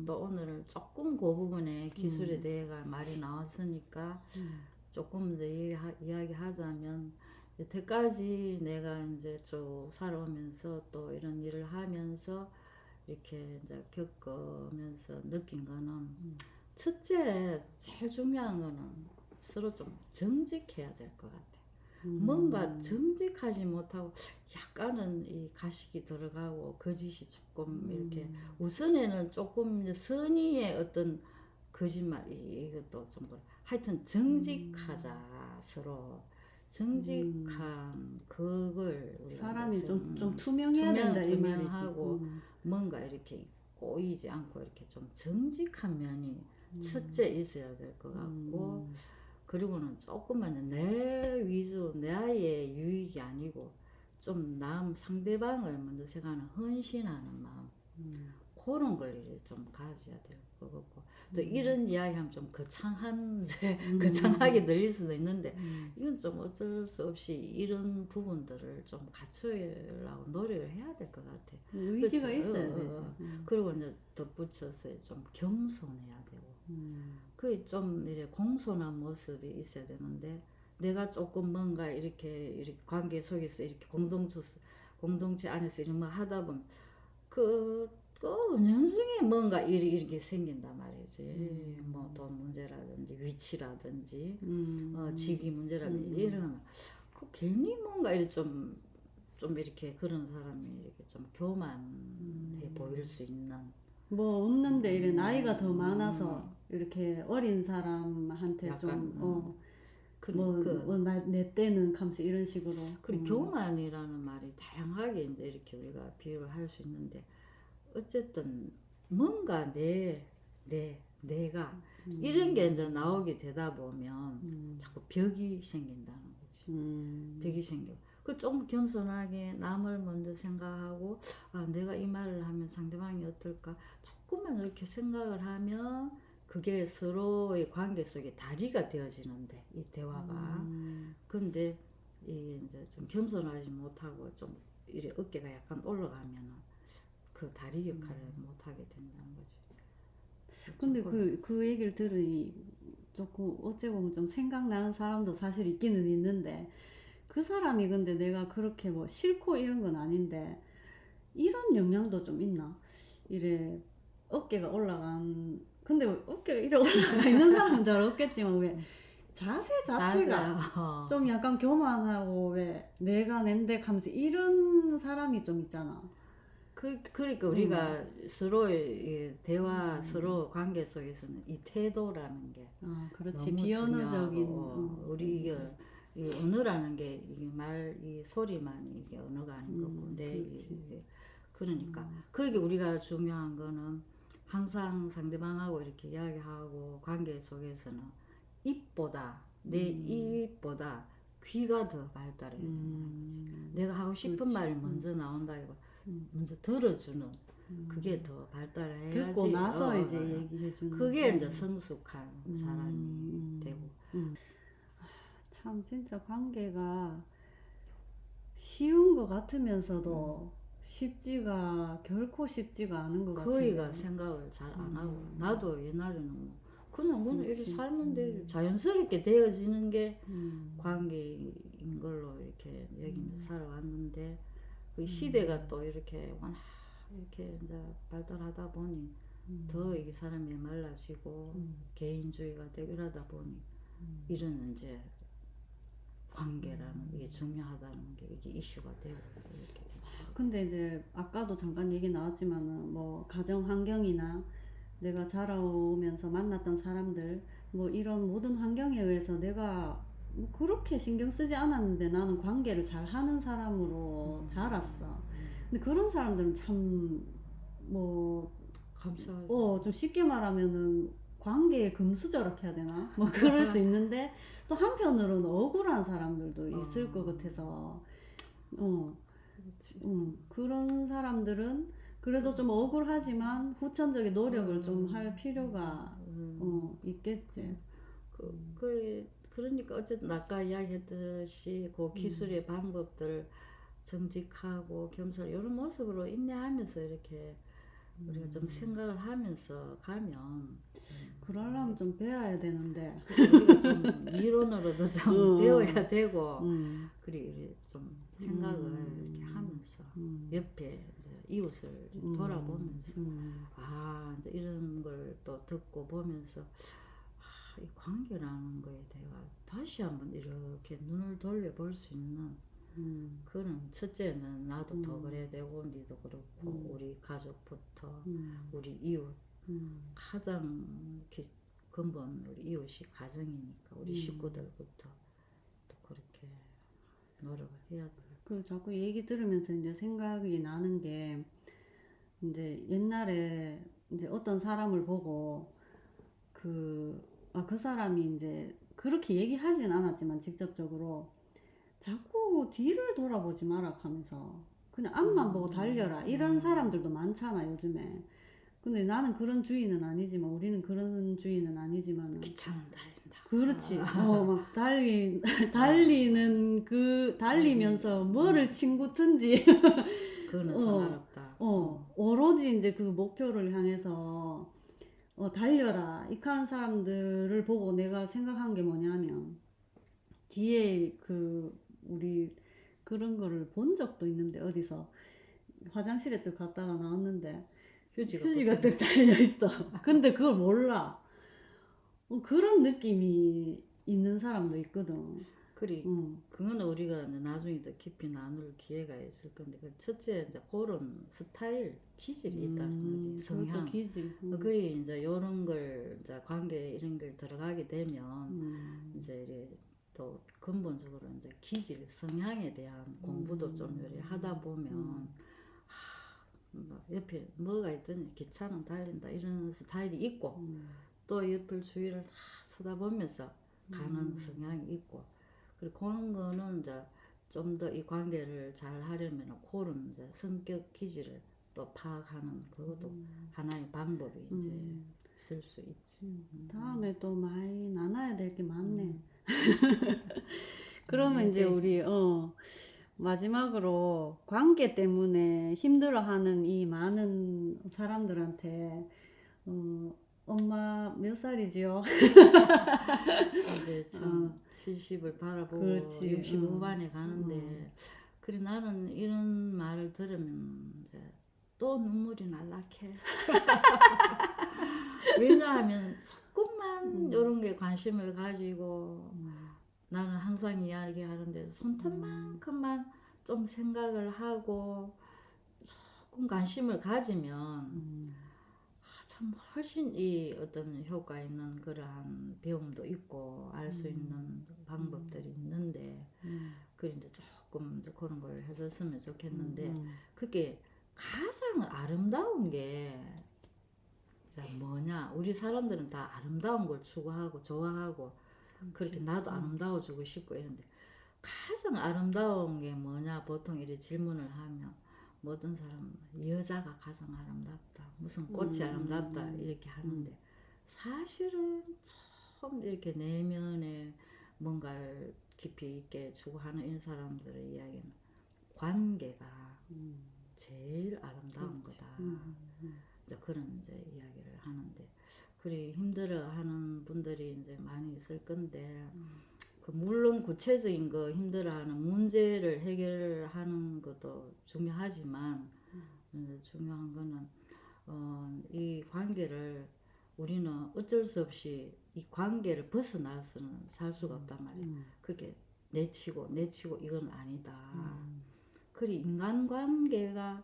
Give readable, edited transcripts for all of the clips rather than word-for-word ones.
뭐 오늘 조금 그 부분에 기술에 대해가 말이 나왔으니까 조금 이제 이야기하자면 여태까지 내가 이제 쭉 살아오면서 또 이런 일을 하면서 이렇게 이제 겪으면서 느낀 거는 첫째 제일 중요한 거는 서로 좀 정직해야 될 것 같아. 뭔가 정직하지 못하고 약간은 이 가식이 들어가고 거짓이 조금 이렇게 우선에는 조금 이제 선의의 어떤 거짓말 이것도 좀 하여튼 정직하자 서로 정직한 그걸 우리가 사람이 이제 좀 투명해야 된다 이 말이지. 투명하고 뭔가 이렇게 꼬이지 않고 이렇게 좀 정직한 면이 첫째 있어야 될 것 같고 그리고는 조금만 내 위주 나의 유익이 아니고 좀 남 상대방을 먼저 생각하는 헌신하는 마음 그런 걸 이제 좀 가져야 될 것 같고 또 이런 이야기하면 좀 거창한 거창하게 들릴 수도 있는데 이건 좀 어쩔 수 없이 이런 부분들을 좀 갖추려고 노력을 해야 될 것 같아. 의지가 그렇죠. 있어야 되지. 그리고 이제 덧붙여서 좀 겸손해야 되고 그 좀 이래 공손한 모습이 있어야 되는데 내가 조금 뭔가 이렇게 관계 속에서 이렇게 공동체 안에서 이런 거 하다 보면 그 연중에 뭔가 이렇게 생긴단 말이지. 뭐 돈 문제라든지 위치라든지 직위 문제라든지 이런 그 괜히 뭔가 이렇게 좀 이렇게 그런 사람이 이렇게 좀 교만해 보일 수 있는 뭐 없는데 이래 나이가 더 많아서 이렇게 어린 사람한테 약간, 내 때는 감사 이런 식으로. 그리고 교만이라는 말이 다양하게 이제 이렇게 우리가 비유를 할 수 있는데 어쨌든 뭔가 내가 이런 게 이제 나오게 되다 보면 자꾸 벽이 생긴다는 거지. 벽이 생겨. 그 좀 겸손하게 남을 먼저 생각하고 내가 이 말을 하면 상대방이 어떨까 조금만 이렇게 생각을 하면 그게 서로의 관계 속에 다리가 되어지는데 이 대화가 근데 이게 이제 좀 겸손하지 못하고 좀 이래 어깨가 약간 올라가면은 그 다리 역할을 못하게 된다는 거지. 근데 그 얘기를 들으니 조금 어째 보면 좀 생각나는 사람도 사실 있기는 있는데 그 사람이 근데 내가 그렇게 뭐 싫고 이런 건 아닌데 이런 영향도 좀 있나? 이래 어깨가 올라간 근데 어깨가 이래 올라가 있는 사람은 잘 없겠지만 왜 자세 자체가 좀 약간 교만하고 왜 내가 낸데 하면서 이런 사람이 좀 있잖아. 그러니까 우리가 서로의 대화 서로 관계 속에서는 이 태도라는 게 그렇지. 너무 비언어적인 중요하고 우리 이 언어라는 게 이 소리만 이게 언어가 아닌 거고 그러니까 그러게 우리가 중요한 거는 항상 상대방하고 이렇게 이야기하고 관계 속에서는 내 입보다 귀가 더 발달해야 된다는 거지. 내가 하고 싶은 말이 먼저 나온다기보다 먼저 들어주는 그게 더 발달해야지. 듣고 나서 이제 얘기해주는. 그게 이제 성숙한 사람이 되고. 참 진짜 관계가 쉬운 것 같으면서도 결코 쉽지가 않은 것 같아요. 거의가 생각을 잘 안 하고 나도 옛날에는 그냥 이렇게 살면 자연스럽게 되어지는 게 관계인 걸로 이렇게 여기면서 살아왔는데 그 시대가 또 이렇게 워낙 이렇게 이제 발달하다 보니 더 이게 사람이 말라지고 개인주의가 되고 이러다 보니 이런 이제 관계라는 게 중요하다는 게 이게 이슈가 되고 이렇게. 근데 이제 아까도 잠깐 얘기 나왔지만은 뭐 가정 환경이나 내가 자라오면서 만났던 사람들 뭐 이런 모든 환경에 의해서 내가 뭐 그렇게 신경 쓰지 않았는데 나는 관계를 잘 하는 사람으로 자랐어. 근데 그런 사람들은 참 뭐 감사하죠. 좀 쉽게 말하면은 관계에 금수저락해야 되나? 뭐 그럴 수 있는데 또 한편으로는 억울한 사람들도 있을 것 같아서 그런 사람들은 그래도 좀 억울하지만 후천적인 노력을 좀 할 필요가 있겠지. 그러니까 어쨌든 아까 이야기했듯이 그 기술의 방법들 정직하고 겸손 이런 모습으로 인내하면서 이렇게 우리가 좀 생각을 하면서 가면 그러려면 좀 배워야 되는데. 우리가 좀 이론으로도 좀 음. 배워야 되고 음. 그리고 좀 생각을 이렇게 하면서 옆에 이제 이웃을 돌아보면서 아 이제 이런 걸 또 듣고 보면서 아, 이 관계라는 거에 대해서 다시 한번 이렇게 눈을 돌려볼 수 있는 그런 첫째는 나도 더 그래야 되고 니도 그렇고 우리 가족부터 우리 이웃 가장 근본 우리 이웃이 가정이니까 우리 식구들부터 또 그렇게 노력을 해야 돼. 그 자꾸 얘기 들으면서 이제 생각이 나는 게 이제 옛날에 이제 어떤 사람을 보고 그 사람이 이제 그렇게 얘기하진 않았지만 직접적으로 자꾸 뒤를 돌아보지 마라 하면서 그냥 앞만 보고 달려라 이런 사람들도 많잖아 요즘에. 근데 나는 그런 주의는 아니지만 우리는 그런 주의는 아니지만은 기차는 달린다. 그렇지. 막 달리는 달리면서 뭐를 친구든지 그거는 성화롭다. 오로지 이제 그 목표를 향해서 달려라. 이카는 사람들을 보고 내가 생각한 게 뭐냐면 뒤에 우리 그런 거를 본 적도 있는데 어디서 화장실에 또 갔다가 나왔는데 휴지가 딱 달려 있어. 근데 그걸 몰라. 그런 느낌이 있는 사람도 있거든. 그리 그거는 우리가 이제 나중에 더 깊이 나눌 기회가 있을 건데 그 첫째 이제 그런 스타일 기질이 있다는 거지 성향. 기질. 그리 이제 요런 걸 이제 관계 이런 걸 들어가게 되면 이제 이래 또 근본적으로 이제 기질 성향에 대한 공부도 좀 이래 하다 보면 뭐 옆에 뭐가 있더니 기차는 달린다 이런 스타일이 있고 또 옆을 주위를 다 쳐다보면서 가는 성향이 있고 그리고 그런 거는 이제 좀 더 이 관계를 잘 하려면 그런 이제 성격 기질을 또 파악하는 그것도 하나의 방법이 이제 있을 수 있지. 다음에 또 많이 나눠야 될 게 많네. 그러면 이제 우리 마지막으로 관계 때문에 힘들어하는 이 많은 사람들한테 엄마 몇 살이지요? 이제 참 70을 바라보고 그렇지. 60 후반에 가는데 그래 나는 이런 말을 들으면 이제 또 눈물이 날락해. 왜냐하면 조금만 이런 게 관심을 가지고 나는 항상 이야기하는데 손톱만큼만 좀 생각을 하고 조금 관심을 가지면 참 훨씬 이 어떤 효과 있는 그러한 배움도 있고 알 수 있는 방법들이 있는데 그 이제 조금 이제 그런 걸 해줬으면 좋겠는데 그게 가장 아름다운 게 뭐냐 우리 사람들은 다 아름다운 걸 추구하고 좋아하고 그렇게 나도 아름다워지고 싶고 이런데 가장 아름다운 게 뭐냐 보통 이렇게 질문을 하면 모든 사람은 여자가 가장 아름답다 무슨 꽃이 아름답다 이렇게 하는데 사실은 좀 이렇게 내면에 뭔가를 깊이 있게 추구하는 이 사람들의 이야기는 관계가 제일 아름다운 거다 이제 그런 이제 이야기를 하는데 그리 힘들어하는 분들이 이제 많이 있을 건데 그 물론 구체적인 거 힘들어하는 문제를 해결하는 것도 중요하지만 중요한 거는 이 관계를 우리는 어쩔 수 없이 이 관계를 벗어나서는 살 수가 없단 말이야. 그게 내치고 이건 아니다. 그리 인간관계가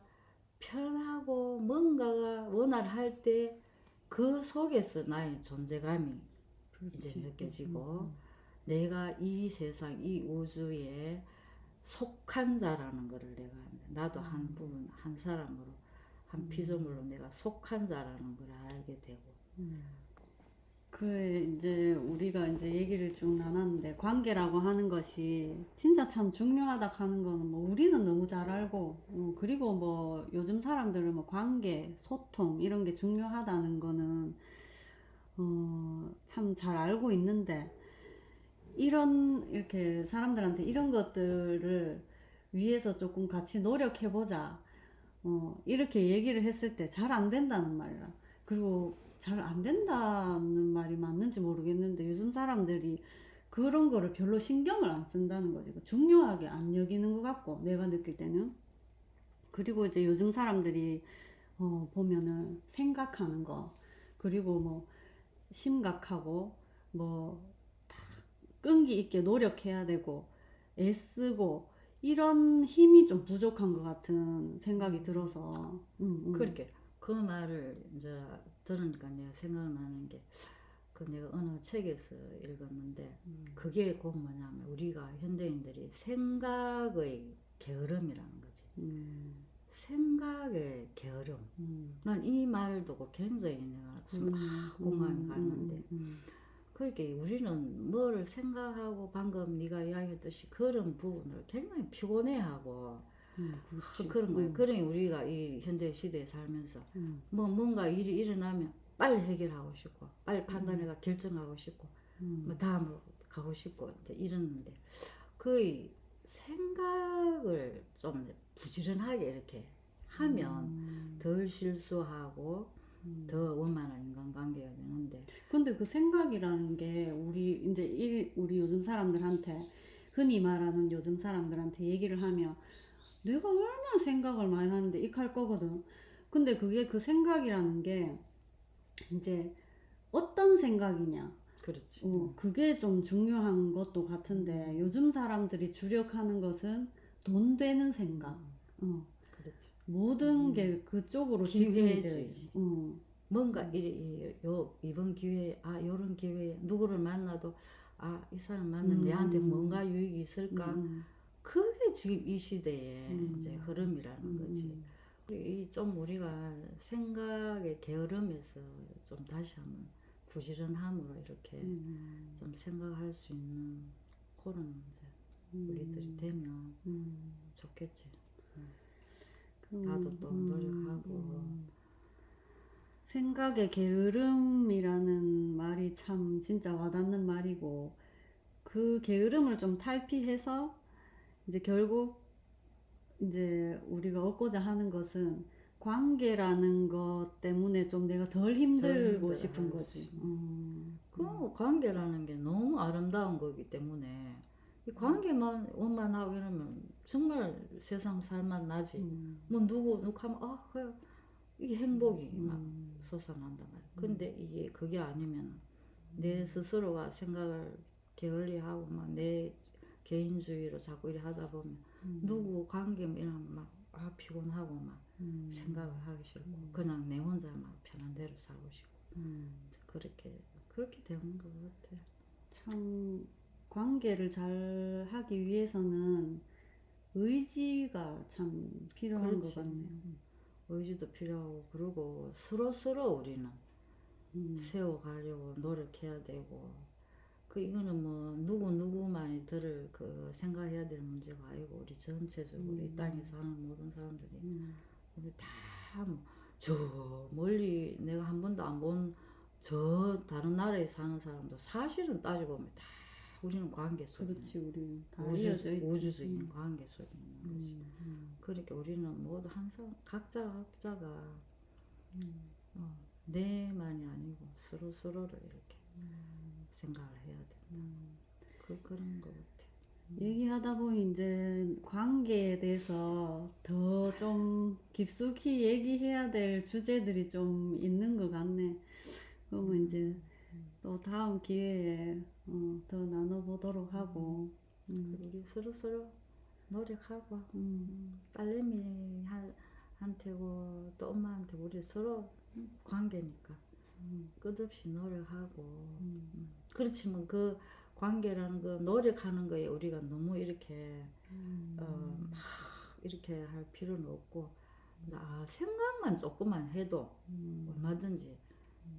편하고 뭔가가 원활할 때 그 속에서 나의 존재감이 이제 느껴지고 내가 이 세상 이 우주에 속한 자라는 거를 내가 나도 한 부분 한 사람으로 한 피조물로 내가 속한 자라는 걸 알게 되고 그래 이제 우리가 이제 얘기를 쭉 나눴는데 관계라고 하는 것이 진짜 참 중요하다 하는 거는 뭐 우리는 너무 잘 알고 그리고 뭐 요즘 사람들은 뭐 관계 소통 이런 게 중요하다는 거는 참 잘 알고 있는데 이렇게 사람들한테 이런 것들을 위해서 조금 같이 노력해보자 이렇게 얘기를 했을 때 잘 안 된다는 말이라. 그리고 잘 안 된다는 말이 맞는지 모르겠는데 요즘 사람들이 그런 거를 별로 신경을 안 쓴다는 거지. 중요하게 안 여기는 것 같고 내가 느낄 때는. 그리고 이제 요즘 사람들이 보면은 생각하는 거, 그리고 뭐 심각하고 뭐 다 끈기 있게 노력해야 되고 애쓰고 이런 힘이 좀 부족한 것 같은 생각이 들어서 그렇게 그 말을 이제 들으니까 내가 생각나는 게 그 내가 어느 책에서 읽었는데 그게 곧 뭐냐면 우리가 현대인들이 생각의 게으름이라는 거지. 생각의 게으름. 난 이 말을 듣고 굉장히 내가 참 공감이 갔는데 그렇게 우리는 뭐를 생각하고 방금 네가 이야기했듯이 그런 부분을 굉장히 피곤해하고 그런 거예요. 그러니 우리가 이 현대 시대에 살면서 뭐 뭔가 일이 일어나면 빨리 해결하고 싶고 빨리 판단해가 결정하고 싶고 뭐 다음으로 가고 싶고 이제 이러는데 거의 생각을 좀 부지런하게 이렇게 하면 덜 실수하고 더 원만한 인간관계가 되는데. 근데 그 생각이라는 게 우리 요즘 사람들한테 흔히 말하는 요즘 사람들한테 얘기를 하면 내가 얼마나 생각을 많이 하는데 이할 거거든. 근데 그게 그 생각이라는 게 이제 어떤 생각이냐. 그렇지. 그게 좀 중요한 것도 같은데 요즘 사람들이 주력하는 것은 돈 되는 생각. 그렇지. 모든 게 그쪽으로 집중이 되어 있지. 뭔가 이번 기회에 요런 기회에 누구를 만나도 이 사람 만나면 내한테 뭔가 유익이 있을까. 그게 지금 이 시대의 이제 흐름이라는 거지. 좀 우리가 생각의 게으름에서 좀 다시 한번 부지런함으로 이렇게 좀 생각할 수 있는 그런 이제 우리들이 되면 좋겠지. 나도 또 노력하고. 생각의 게으름이라는 말이 참 진짜 와닿는 말이고 그 게으름을 좀 탈피해서 이제 결국 이제 우리가 얻고자 하는 것은 관계라는 것 때문에 좀 내가 덜 힘들고 싶은 거지. 그 관계라는 게 너무 아름다운 거기 때문에 이 관계만 원만하고 이러면 정말 세상 살만 나지. 뭐 누구 하면 그래 이게 행복이 막 솟아난단 말이야. 근데 이게 그게 아니면 내 스스로가 생각을 게을리하고 막 내 개인주의로 자꾸 이래 하다 보면 누구 관계 이런 막 피곤하고 막 생각을 하기 싫고 그냥 내 혼자 막 편한 대로 살고 싶고 그렇게 되는 것 같아. 참 관계를 잘 하기 위해서는 의지가 참 필요한 것 같네요. 의지도 필요하고 그리고 서로 우리는 세워가려고 노력해야 되고 이거는 뭐 누구만이 들을 생각해야 될 문제가 아니고 우리 전체적으로 이 땅에 사는 모든 사람들이 우리 다 저 멀리 내가 한 번도 안 본 저 다른 나라에 사는 사람도 사실은 따지고 보면 다 우리는 관계 속에 그렇지, 우리 다 우주적인 관계 속에 있는 거지. 그러니까 우리는 모두 항상 각자가 내만이 아니고 서로를 이렇게 생각을 해야 된다. 그런 것 같아. 얘기하다 보니 이제 관계에 대해서 더 좀 깊숙이 얘기해야 될 주제들이 좀 있는 것 같네. 그러면 이제 또 다음 기회에 더 나눠보도록 하고 우리 서로 노력하고 딸내미 한테고 또 엄마한테 우리 서로 관계니까 끝없이 노력하고 그렇지만 그 관계라는 거 노력하는 거에 우리가 너무 이렇게 막 이렇게 할 필요는 없고 생각만 조금만 해도 얼마든지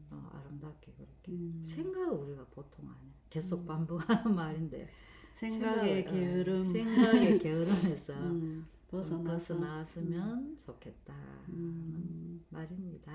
아름답게 그렇게 생각을 우리가 보통 안 해. 계속 반복하는 말인데 생각의 게으름에서 벗어났으면 좋겠다 말입니다.